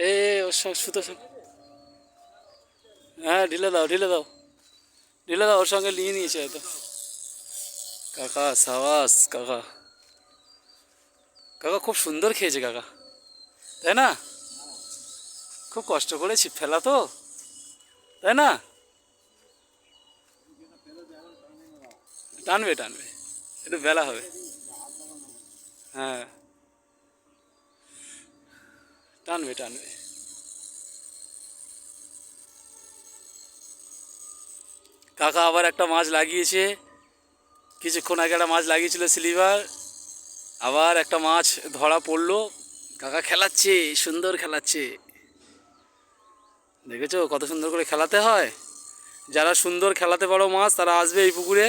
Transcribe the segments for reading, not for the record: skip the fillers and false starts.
এ ওর সঙ্গে সুতো হ্যাঁ ঢিলে দাও ঢিলে দাও ঢিলে দাও, ওর সঙ্গে নিয়ে নিয়েছে হয়তো। কাকা সাবাস কাকা, কাকা খুব সুন্দর খেয়েছে কাকা, তাই না? খুব কষ্ট করে ছিপ ফেলা তো, তাই না? টানবে টানবে, একটু বেলা হবে। হ্যাঁ টানবে টানবে। কাকা আবার একটা মাছ লাগিয়েছে, কিছুক্ষণ আগে একটা মাছ লাগিয়েছিল সিলভার, আবার একটা মাছ ধরা পড়লো। কাকা খেলাচ্ছে, সুন্দর খেলাচ্ছে, দেখেছো কত সুন্দর করে খেলাতে হয়। যারা সুন্দর খেলাতে পারো মাছ তারা আসবে এই পুকুরে।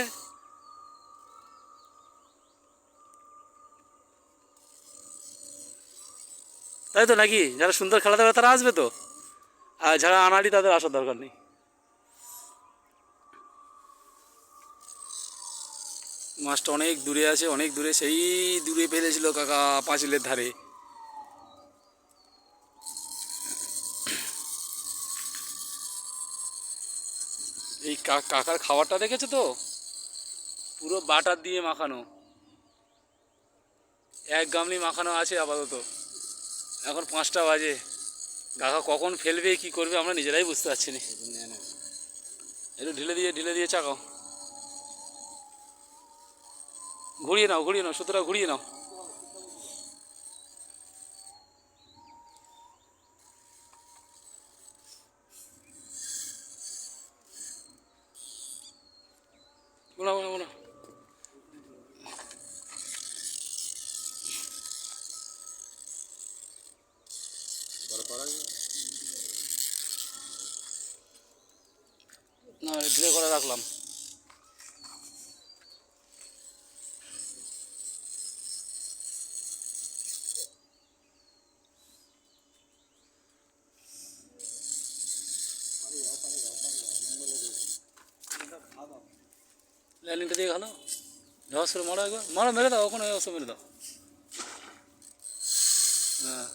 তাই তো নাকি? যারা সুন্দর খেলাতে পারে তারা আসবে তো, আর যারা আনাড়ি তাদের আসার দরকার নেই। মাছটা অনেক দূরে আছে, অনেক দূরে, সেই দূরে ফেলেছিল কাকা পাঁচিলের ধারে। এই কাকার খাবারটা দেখেছো তো, পুরো বাটার দিয়ে মাখানো, এক গামলি মাখানো আছে আপাতত। এখন 5টা বাজে, কাকা কখন ফেলবে কি করবে আমরা নিজেরাই বুঝতে পারছি না। একটু ঢিলে দিয়ে চাকাও, ঘুরিয়ে নাও সুতরাং ঘুরিয়ে নাও। মোনা মোনা মোনা, না ঢিলে করে রাখলাম। লাইনিংটা দিয়ে ভালো ঢস করে মারো, একবার মারো, মেরে দাও, ওখানে অবশ্য মেরে দাও। হ্যাঁ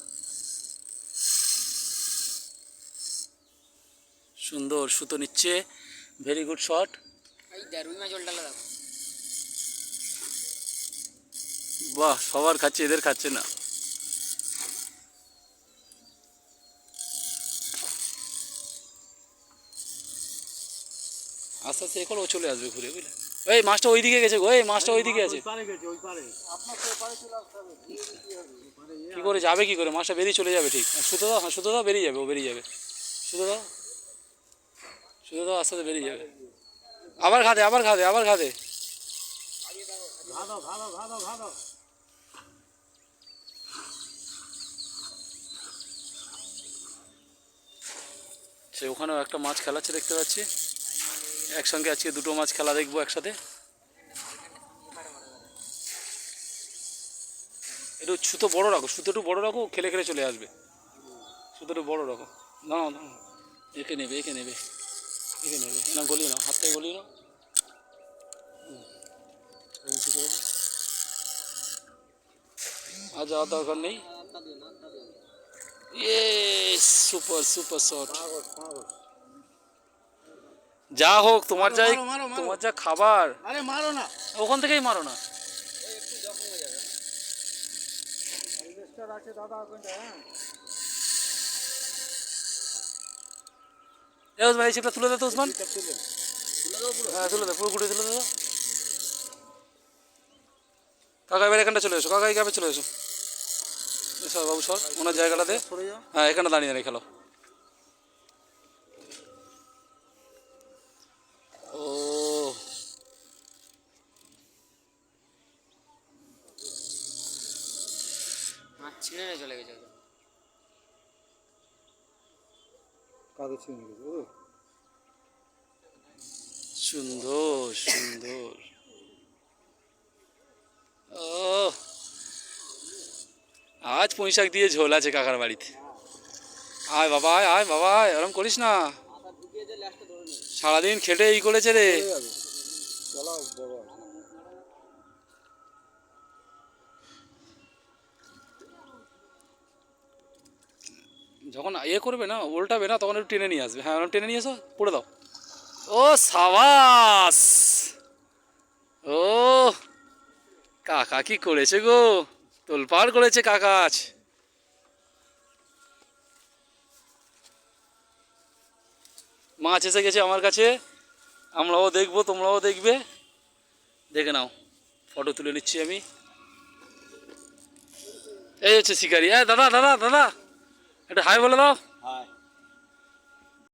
সুন্দর সুতো নিচ্ছে, ভেরি গুড শট। বাহ সবার খাচ্ছে, এদের খাচ্ছে না। আস্তে আস্তে এখন ও চলে আসবে ঘুরে, বুঝলে? এই মাছটা ওইদিকে গেছে গো, এই মাছটা ওইদিকে আছে। কি করে যাবে, কি করে মাছটা বেরিয়ে চলে যাবে ঠিক। সুতো দাও, হ্যাঁ সুতো দাও, বেরিয়ে যাবে, ও বেরিয়ে যাবে। সুতো দাও, সুতো দাও, আস্তে আস্তে বেরিয়ে যাবে। আবার খাদে, আবার খাদে, আবার খাদে। সে ওখানেও একটা মাছ খেলাচ্ছে দেখতে পাচ্ছি, একসঙ্গে আজকে দুটো মাছ খেলা দেখবো একসাথে। একটু সুতো বড় রাখো, সুতো একটু বড় রাখো, খেলে খেলে চলে আসবে। সুতো একটু বড় রাখো, দাঁড়াও দাঁড়াও, এঁকে নেবে এঁকে নেবে, এঁকে নেবে না, গলিয়ে নাও, হাতটাই গলিয়ে নাও। আর যাওয়ার দরকার নেই। ইয়ে সুপার সুপার শট। যা হোক তোমার যাই, তোমার যা খাবার, আরে মারো না, ওখান থেকেই মারো না। এ ওসমান এই ছিপটা তুলে দে তো ওসমান, হ্যাঁ তুলে দে, পুরো গুটে তুলে দে। কাকা এবার এখানটা চলে এসো, কাকা এই গ্যাপে চলে এসো, সর বাবু সর, ওনার জায়গাটাতে। হ্যাঁ এখানে দাঁড়িয়ে দাঁড়িয়ে খেলো। ও ছিঁড়ে চলে গেছে, কাদা ছিঁড়ে গেছে। সুন্দর সুন্দর। ও আজ পুঁইশাক দিয়ে ঝোল আছে কাকার বাড়িতে। আয় বাবা আয়, আয় বাবা আয়, ওরম করিস না, সারাদিন খেটে এই করেছে রে। যখন ইয়ে করবে না, উল্টাবে না, তখন একটু টেনে নিয়ে আসবে। হ্যাঁ, ওরকম টেনে নিয়ে এসো, পড়ে দাও। ও সাবাস! ও কাকা কি করেছে গো, তোলপাড় করেছে কাকা আজ। মাছ এসে গেছে আমার কাছে, আমরাও দেখবো, তোমরাও দেখবে। দেখে নাও, ফটো তুলে নিচ্ছি আমি। এই হচ্ছে শিকারি। হ্যাঁ দাদা, দাদা, দাদা, একটা হাই বলে দাও।